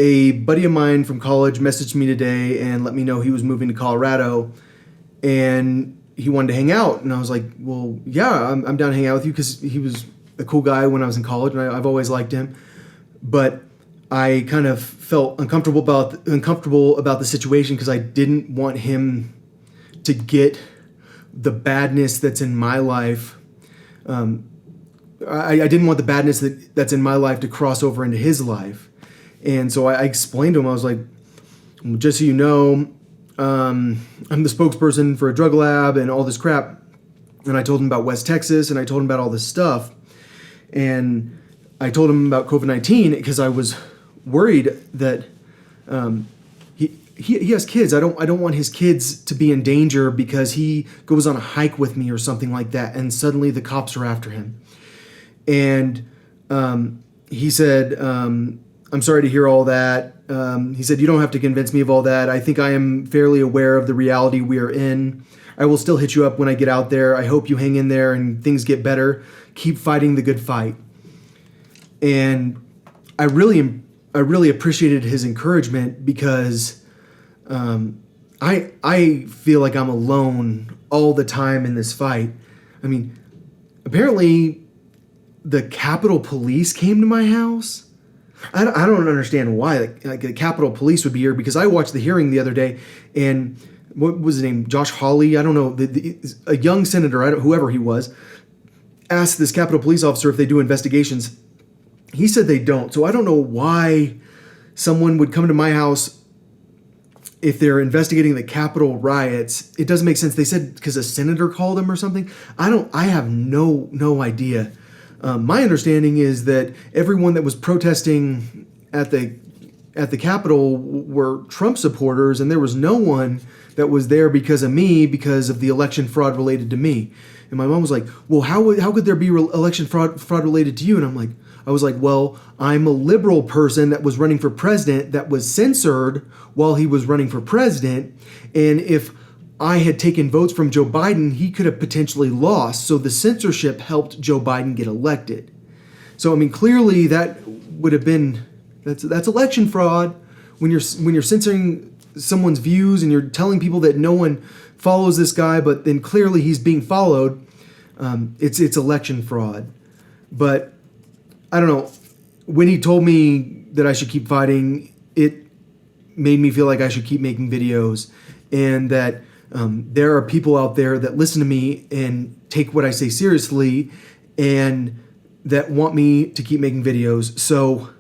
A buddy of mine from college messaged me today and let me know he was moving to Colorado, and he wanted to hang out. And I was like, well, yeah, I'm down to hang out with you, because he was a cool guy when I was in college, and I've always liked him. But I kind of felt uncomfortable about the situation, because I didn't want him to get the badness that's in my life. I didn't want the badness that's in my life to cross over into his life. And so I explained to him, I was like, just so you know, I'm the spokesperson for a drug lab and all this crap. And I told him about West Texas, and I told him about all this stuff. And I told him about COVID-19 because I was worried that he has kids. I don't want his kids to be in danger because he goes on a hike with me or something like that, and suddenly the cops are after him. And he said, I'm sorry to hear all that. He said, you don't have to convince me of all that. I think I am fairly aware of the reality we are in. I will still hit you up when I get out there. I hope you hang in there and things get better. Keep fighting the good fight. And I really appreciated his encouragement, because I feel like I'm alone all the time in this fight. I mean, apparently the Capitol Police came to my house. I don't understand why. Like the Capitol Police would be here, because I watched the hearing the other day, and what was his name? Josh Hawley? I don't know. A young senator, whoever he was, asked this Capitol Police officer if they do investigations. He said they don't. So I don't know why someone would come to my house if they're investigating the Capitol riots. It doesn't make sense. They said because a senator called them or something. I have no idea. My understanding is that everyone that was protesting at the Capitol were Trump supporters, and there was no one that was there because of me, because of the election fraud related to me. And my mom was like, well, how could there be election fraud related to you? And I was like, well, I'm a liberal person that was running for president that was censored while he was running for president. And if I had taken votes from Joe Biden, he could have potentially lost. So the censorship helped Joe Biden get elected. So, I mean, clearly that would have been, that's election fraud. When you're censoring someone's views and you're telling people that no one follows this guy, but then clearly he's being followed, it's election fraud. But I don't know, when he told me that I should keep fighting, it made me feel like I should keep making videos, and that there are people out there that listen to me and take what I say seriously, and that want me to keep making videos. So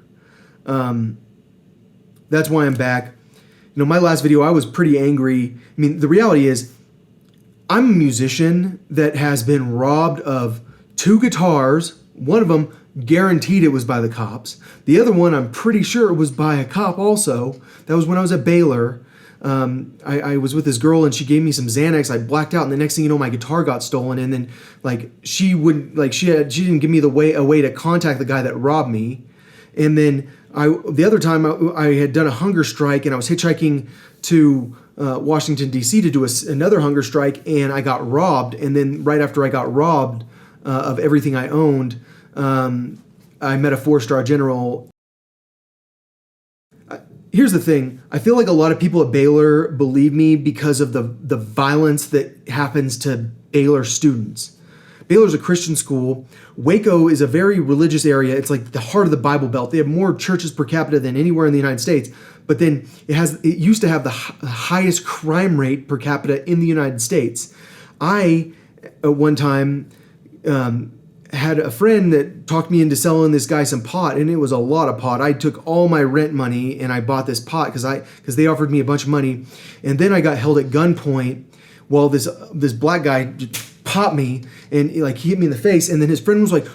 that's why I'm back. You know, my last video, I was pretty angry. I mean, the reality is, I'm a musician that has been robbed of 2 guitars. One of them, guaranteed it was by the cops. The other one, I'm pretty sure it was by a cop also. That was when I was at Baylor. I was with this girl, and she gave me some Xanax. I blacked out, and the next thing you know, my guitar got stolen. And then she didn't give me a way to contact the guy that robbed me. And then the other time I had done a hunger strike, and I was hitchhiking to Washington D.C. to do another hunger strike, and I got robbed. And then right after I got robbed of everything I owned, I met a 4-star general. Here's the thing. I feel like a lot of people at Baylor believe me because of the violence that happens to Baylor students. Baylor's a Christian school. Waco is a very religious area. It's like the heart of the Bible Belt. They have more churches per capita than anywhere in the United States. But then it used to have the highest crime rate per capita in the United States. I, at one time, had a friend that talked me into selling this guy some pot, and it was a lot of pot. I took all my rent money and I bought this pot because they offered me a bunch of money. And then I got held at gunpoint while this black guy popped me, and he hit me in the face. And then his friend was like,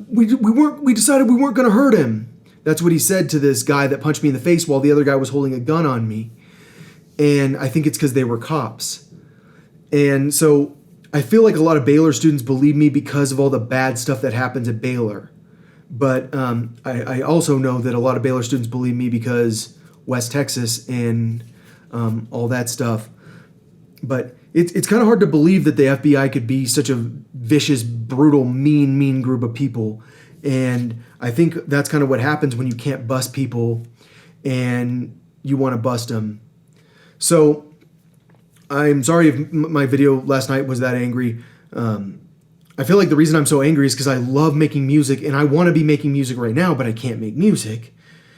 we decided we weren't going to hurt him. That's what he said to this guy that punched me in the face while the other guy was holding a gun on me. And I think it's because they were cops. And so I feel like a lot of Baylor students believe me because of all the bad stuff that happens at Baylor. But I also know that a lot of Baylor students believe me because West Texas and all that stuff. But it's kind of hard to believe that the FBI could be such a vicious, brutal, mean group of people. And I think that's kind of what happens when you can't bust people. and you want to bust them. So I'm sorry if my video last night was that angry. I feel like the reason I'm so angry is because I love making music and I want to be making music right now, but I can't make music,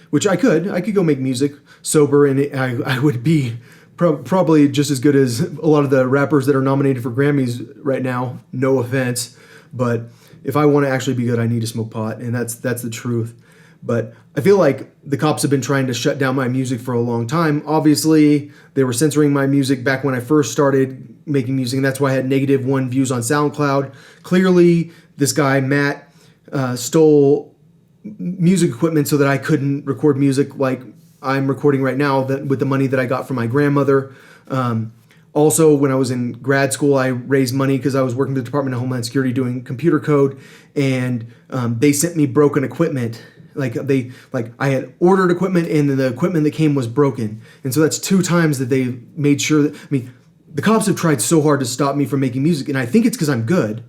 which I could. I could go make music sober and I would be probably just as good as a lot of the rappers that are nominated for Grammys right now. No offense, but if I want to actually be good, I need to smoke pot, and that's the truth. But I feel like the cops have been trying to shut down my music for a long time. Obviously, they were censoring my music back when I first started making music, and that's why I had -1 views on SoundCloud. Clearly, this guy, Matt, stole music equipment so that I couldn't record music like I'm recording right now with the money that I got from my grandmother. Also, when I was in grad school, I raised money because I was working at the Department of Homeland Security doing computer code, and they sent me broken equipment. I had ordered equipment and then the equipment that came was broken. And so that's 2 times that they made sure that, the cops have tried so hard to stop me from making music, and I think it's because I'm good,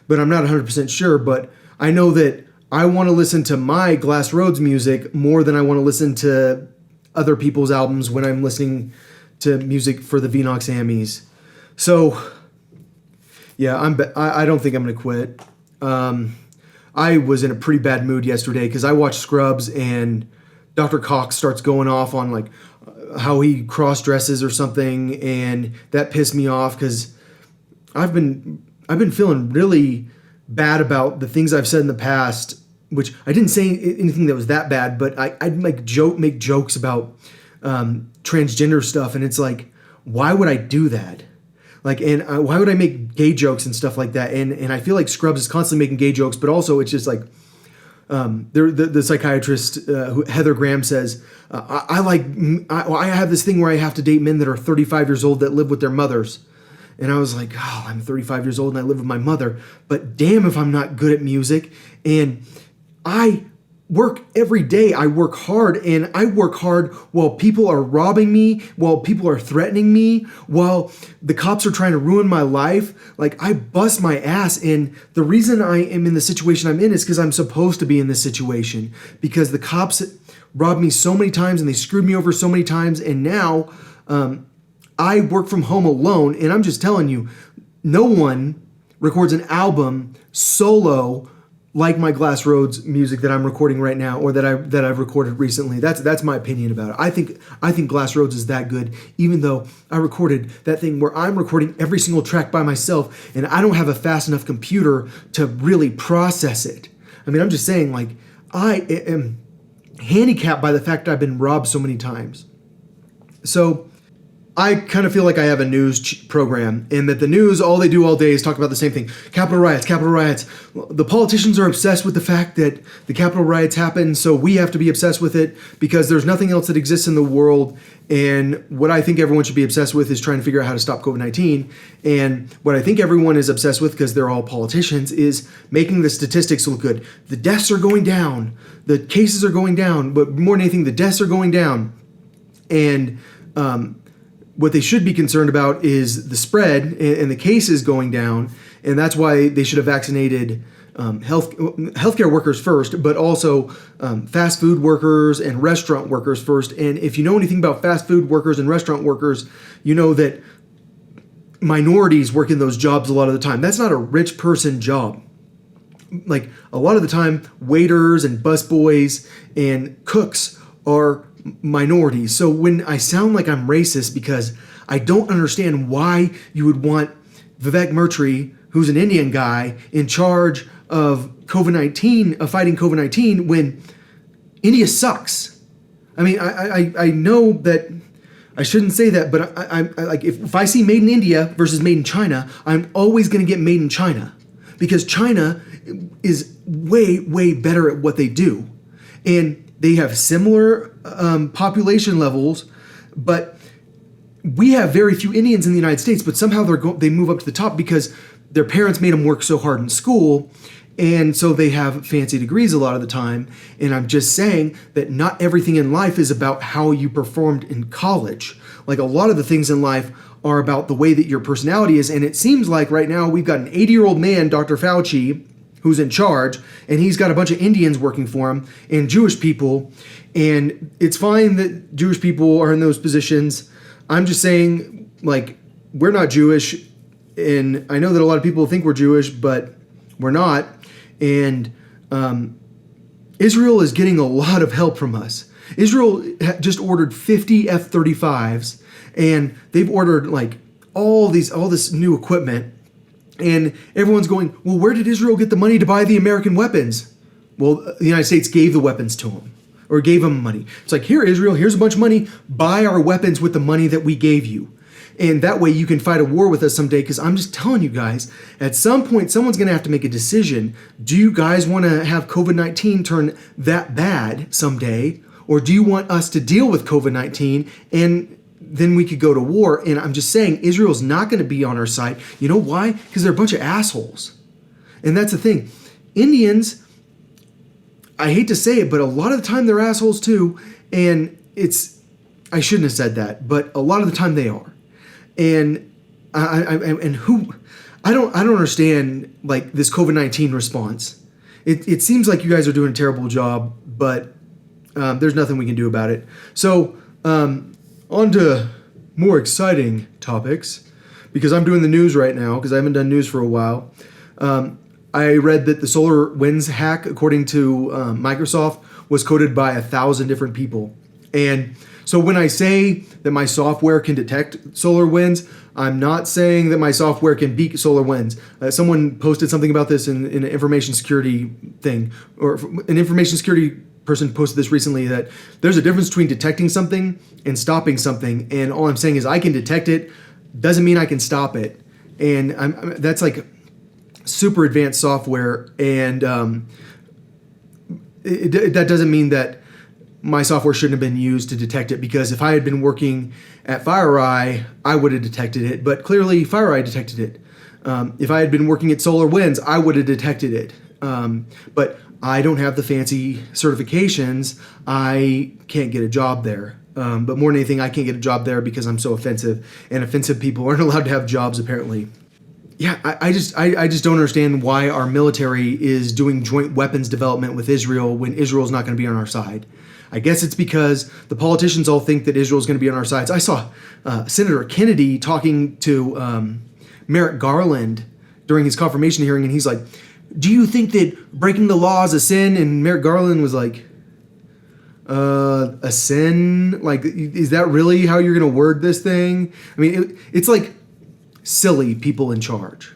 but I'm not 100% sure. But I know that I want to listen to my Glass Roads music more than I want to listen to other people's albums when I'm listening to music for the Vinox Amis. So yeah, I don't think I'm going to quit. I was in a pretty bad mood yesterday because I watched Scrubs and Dr. Cox starts going off on like how he cross dresses or something, and that pissed me off because I've been feeling really bad about the things I've said in the past, which I didn't say anything that was that bad, but I'd make jokes about transgender stuff, and it's like, why would I do that? Why would I make gay jokes and stuff like that? And I feel like Scrubs is constantly making gay jokes, but also it's just like, the psychiatrist Heather Graham says, I have this thing where I have to date men that are 35 years old that live with their mothers. And I was like, oh, I'm 35 years old and I live with my mother, but damn if I'm not good at music. And I work every day. I work hard, and I work hard while people are robbing me, while people are threatening me, while the cops are trying to ruin my life. Like, I bust my ass, and the reason I am in the situation I'm in is because I'm supposed to be in this situation, because the cops robbed me so many times and they screwed me over so many times, and now I work from home alone, and I'm just telling you, no one records an album solo like my Glass Roads music that I'm recording right now, or that I've recorded recently. That's my opinion about it. I think Glass Roads is that good, even though I recorded that thing where I'm recording every single track by myself, and I don't have a fast enough computer to really process it. I'm just saying, like, I am handicapped by the fact I've been robbed so many times. So I kind of feel like I have a news program, and that the news, all they do all day is talk about the same thing. Capitol riots, Capitol riots. The politicians are obsessed with the fact that the Capitol riots happen, so we have to be obsessed with it because there's nothing else that exists in the world. And what I think everyone should be obsessed with is trying to figure out how to stop COVID-19. And what I think everyone is obsessed with, because they're all politicians, is making the statistics look good. The deaths are going down. The cases are going down. But more than anything, the deaths are going down. And what they should be concerned about is the spread and the cases going down, and that's why they should have vaccinated healthcare workers first, but also fast food workers and restaurant workers first. And if you know anything about fast food workers and restaurant workers, you know that minorities work in those jobs a lot of the time. That's not a rich person job. Like, a lot of the time, waiters and busboys and cooks are minorities. So when I sound like I'm racist because I don't understand why you would want Vivek Murtry, who's an Indian guy, in charge of COVID-19, of fighting COVID-19, when India sucks. I know that I shouldn't say that, but I like, if I see made in India versus made in China, I'm always going to get made in China, because China is way, way better at what they do. And they have similar population levels, but we have very few Indians in the United States, but somehow they move up to the top because their parents made them work so hard in school, and so they have fancy degrees a lot of the time. And I'm just saying that not everything in life is about how you performed in college. Like, a lot of the things in life are about the way that your personality is, and it seems like right now we've got an 80-year-old man, Dr. Fauci, who's in charge, and he's got a bunch of Indians working for him and Jewish people, and it's fine that Jewish people are in those positions. I'm just saying, like, we're not Jewish, and I know that a lot of people think we're Jewish, but we're not, and Israel is getting a lot of help from us. Israel just ordered 50 F-35s, and they've ordered like all this new equipment, and everyone's going, well, where did Israel get the money to buy the American weapons? Well, the United States gave the weapons to them, or gave them money. It's like, here, Israel, here's a bunch of money. Buy our weapons with the money that we gave you. And that way you can fight a war with us someday, because I'm just telling you guys, at some point, someone's going to have to make a decision. Do you guys want to have COVID-19 turn that bad someday? Or do you want us to deal with COVID-19 and then we could go to war? And I'm just saying, Israel's not going to be on our side. You know why? Because they're a bunch of assholes. And that's the thing. Indians, I hate to say it, but a lot of the time they're assholes too. And I shouldn't have said that, but a lot of the time they are. And I don't understand like this COVID-19 response. It seems like you guys are doing a terrible job, but there's nothing we can do about it. So on to more exciting topics, because I'm doing the news right now, because I haven't done news for a while. I read that the SolarWinds hack, according to Microsoft, was coded by 1,000 different people. And so when I say that my software can detect SolarWinds, I'm not saying that my software can beat SolarWinds. Someone posted something about this in an information security thing, or an information security person posted this recently, that there's a difference between detecting something and stopping something. And all I'm saying is I can detect it, doesn't mean I can stop it. And that's like super advanced software. And that doesn't mean that my software shouldn't have been used to detect it, because if I had been working at FireEye, I would have detected it. But clearly FireEye detected it. If I had been working at SolarWinds, I would have detected it. But I don't have the fancy certifications. I can't get a job there. But more than anything, I can't get a job there because I'm so offensive, and offensive people aren't allowed to have jobs apparently. Yeah, I just don't understand why our military is doing joint weapons development with Israel when Israel's not going to be on our side. I guess it's because the politicians all think that Israel's going to be on our sides. I saw Senator Kennedy talking to Merrick Garland during his confirmation hearing, and he's like, do you think that breaking the law is a sin? And Merrick Garland was like, a sin? Like, is that really how you're going to word this thing? I mean, it's like silly people in charge.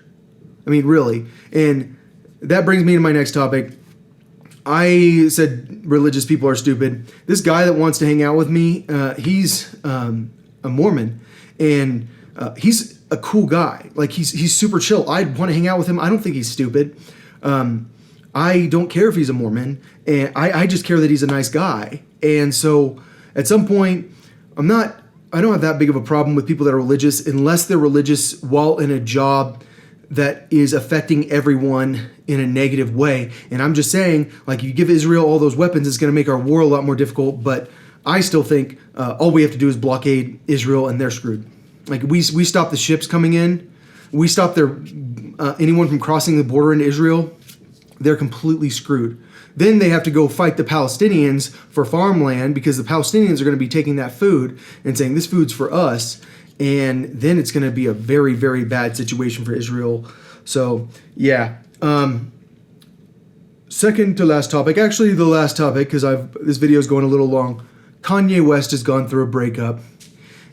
I mean, really. And that brings me to my next topic. I said religious people are stupid. This guy that wants to hang out with me, he's a Mormon, and he's a cool guy. Like, he's super chill. I'd want to hang out with him. I don't think he's stupid. I don't care if he's a Mormon, and I just care that he's a nice guy. And so at some point, I don't have that big of a problem with people that are religious, unless they're religious while in a job that is affecting everyone in a negative way. And I'm just saying, like, you give Israel all those weapons, it's going to make our war a lot more difficult. But I still think all we have to do is blockade Israel, and they're screwed. Like, we stop the ships coming in, we stop anyone from crossing the border into Israel, they're completely screwed. Then they have to go fight the Palestinians for farmland, because the Palestinians are going to be taking that food and saying, this food's for us. And then it's going to be a very, very bad situation for Israel. So, yeah. Second to last topic, actually the last topic, because this video is going a little long. Kanye West has gone through a breakup,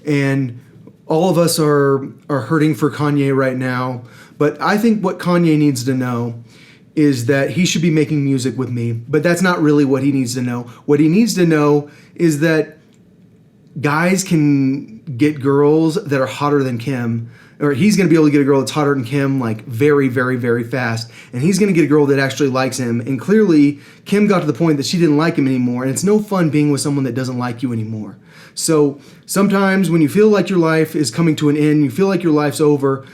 and all of us are hurting for Kanye right now. But I think what Kanye needs to know is that he should be making music with me. But that's not really what he needs to know. What he needs to know is that guys can get girls that are hotter than Kim, or he's going to be able to get a girl that's hotter than Kim, like, very, very, very fast. And he's going to get a girl that actually likes him. And clearly, Kim got to the point that she didn't like him anymore. And it's no fun being with someone that doesn't like you anymore. So sometimes when you feel like your life is coming to an end, you feel like your life's over,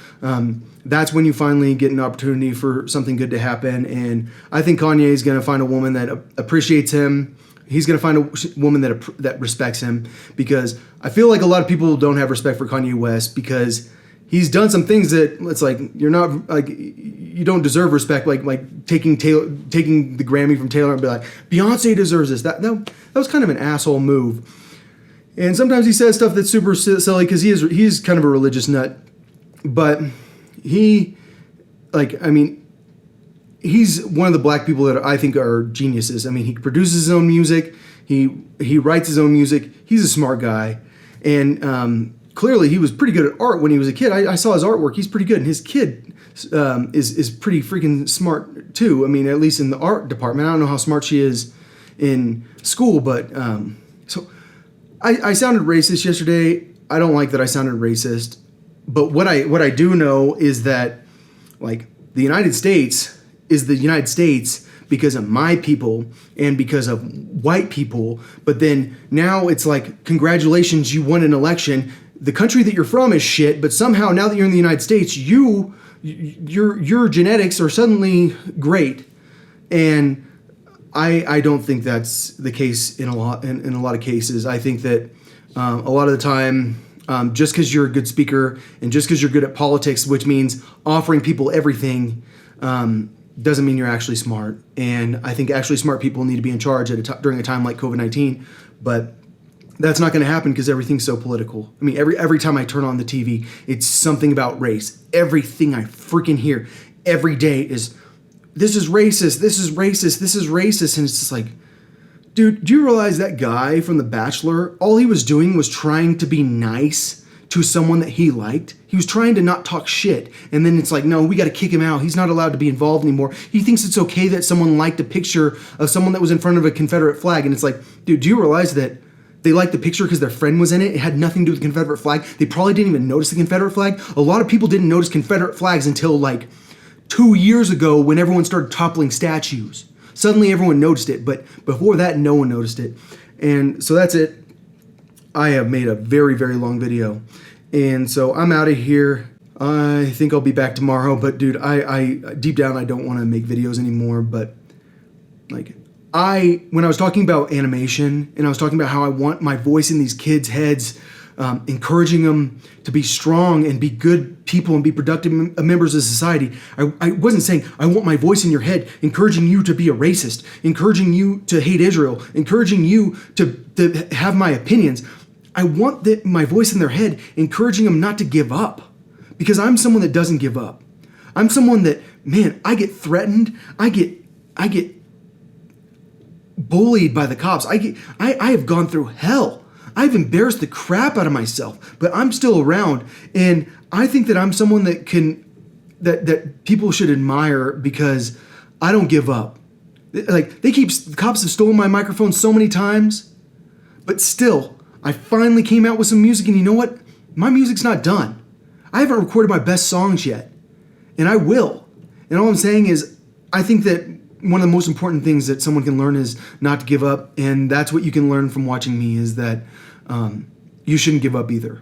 that's when you finally get an opportunity for something good to happen. And I think Kanye is going to find a woman that appreciates him. He's going to find a woman that respects him, because I feel like a lot of people don't have respect for Kanye West because he's done some things that it's like you're not like you don't deserve respect. Like taking the Grammy from Taylor and be like, Beyonce deserves this. That was kind of an asshole move. And sometimes he says stuff that's super silly because he's kind of a religious nut. But he's one of the black people that I think are geniuses. I mean, he produces his own music. He writes his own music. He's a smart guy. And clearly he was pretty good at art when he was a kid. I saw his artwork. He's pretty good. And his kid is pretty freaking smart too. I mean, at least in the art department. I don't know how smart she is in school, but so I sounded racist yesterday. I don't like that I sounded racist. But what I do know is that like the United States is the United States because of my people and because of white people. But then now it's like, congratulations, you won an election. The country that you're from is shit, but somehow now that you're in the United States, your genetics are suddenly great. And I don't think that's the case in a lot of cases. I think that a lot of the time, just because you're a good speaker and just because you're good at politics, which means offering people everything, doesn't mean you're actually smart. And I think actually smart people need to be in charge during a time like COVID-19. But that's not going to happen because everything's so political. I mean, every time I turn on the TV, it's something about race. Everything I freaking hear every day is, this is racist, this is racist, this is racist. And it's just like, dude, do you realize that guy from The Bachelor, all he was doing was trying to be nice to someone that he liked? He was trying to not talk shit. And then it's like, no, we got to kick him out. He's not allowed to be involved anymore. He thinks it's okay that someone liked a picture of someone that was in front of a Confederate flag. And it's like, dude, do you realize that they liked the picture because their friend was in it? It had nothing to do with the Confederate flag. They probably didn't even notice the Confederate flag. A lot of people didn't notice Confederate flags until like 2 years ago when everyone started toppling statues. Suddenly everyone noticed it, but before that, no one noticed it. And so that's it. I have made a very, very long video. And so I'm out of here. I think I'll be back tomorrow, but dude, I deep down, I don't want to make videos anymore. But like, when I was talking about animation and I was talking about how I want my voice in these kids' heads, encouraging them to be strong and be good people and be productive members of society. I wasn't saying I want my voice in your head, encouraging you to be a racist, encouraging you to hate Israel, encouraging you to have my opinions. I want my voice in their head, encouraging them not to give up, because I'm someone that doesn't give up. I'm someone that, man, I get threatened. I get bullied by the cops. I have gone through hell. I've embarrassed the crap out of myself, but I'm still around. And I think that I'm someone that that people should admire because I don't give up. Like, the cops have stolen my microphone so many times, but still, I finally came out with some music, and you know what? My music's not done. I haven't recorded my best songs yet, and I will. And all I'm saying is, I think that one of the most important things that someone can learn is not to give up, and that's what you can learn from watching me, is that you shouldn't give up either.